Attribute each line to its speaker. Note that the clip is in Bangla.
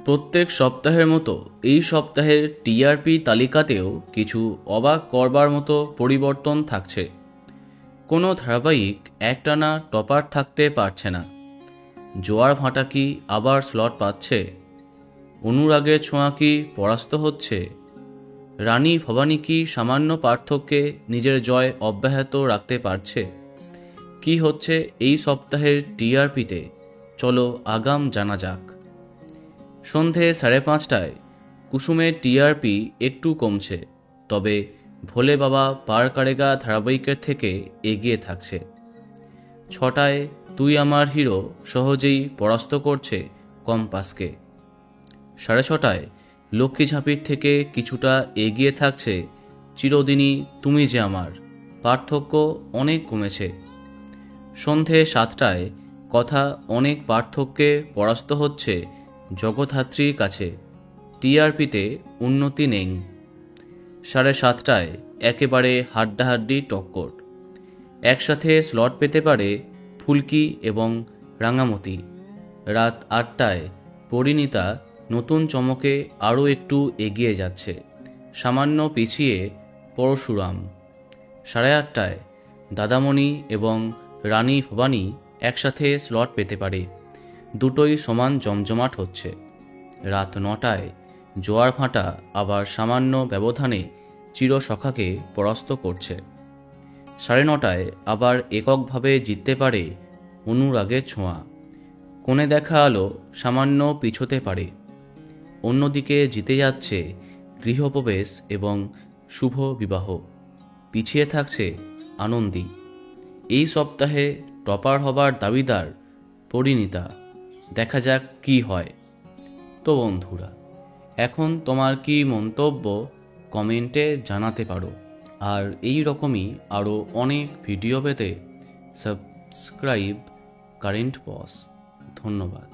Speaker 1: প্রত্যেক সপ্তাহের মতো এই সপ্তাহের টিআরপি তালিকাতেও কিছু অবাক করবার মতো পরিবর্তন থাকছে। কোনো ধারাবাহিক একটানা টপার থাকতে পারছে না। জোয়ার ভাটা কি আবার স্লট পাচ্ছে? অনুরাগের ছোঁয়া কি পরাস্ত হচ্ছে? রানী ভবানী কি সামান্য পার্থক্যে নিজের জয় অব্যাহত রাখতে পারছে? কি হচ্ছে এই সপ্তাহের টিআরপিতে? চলো আগাম জানা যাক। সন্ধে 5:30টায় কুসুমের টিআরপি একটু কমছে, তবে ভোলে বাবা পার কারেগা ধারাবাহিকের থেকে এগিয়ে থাকছে। 6টায় তুই আমার হিরো সহজেই পরাস্ত করছে কম্পাসকে। 6:30টায় লক্ষ্মী ঝাঁপির থেকে কিছুটা এগিয়ে থাকছে চিরদিনই তুমি যে আমার, পার্থক্য অনেক কমেছে। সন্ধে 7টায় কথা অনেক পার্থক্যে পরাস্ত হচ্ছে জগদ্ধাত্রীর কাছে, টিআরপিতে উন্নতি নেই। 7:30টায় একেবারে হাড্ডাহাড্ডি টক্কর। একসাথে স্লট পেতে পারে ফুলকি এবং রাঙামতি। রাত 8টায় পরিণীতা নতুন চমকে আরও একটু এগিয়ে যাচ্ছে, সামান্য পিছিয়ে পরশুরাম। 8:30টায় দাদামণি এবং রানী ভবানী একসাথে স্লট পেতে পারে, দুটোই সমান জমজমাট হচ্ছে। রাত 9টায় জোয়ার ভাটা আবার সামান্য ব্যবধানে চিরসখাকে পরাস্ত করছে। 9:30টায় আবার এককভাবে জিততে পারে অনুরাগের ছোঁয়া। কোণে দেখা আলো সামান্য পিছোতে পারে। অন্যদিকে জিতে যাচ্ছে গৃহপ্রবেশ এবং শুভ বিবাহ, পিছিয়ে থাকছে আনন্দী। এই সপ্তাহে টপার হবার দাবিদার পরিণীতা। দেখা যাক কি হয়। তো বন্ধুরা, এখন তোমার কি মন্তব্য কমেন্টে জানাতে পারো। আর এই রকমই আরও অনেক ভিডিও পেতে সাবস্ক্রাইব কারেন্ট বস। ধন্যবাদ।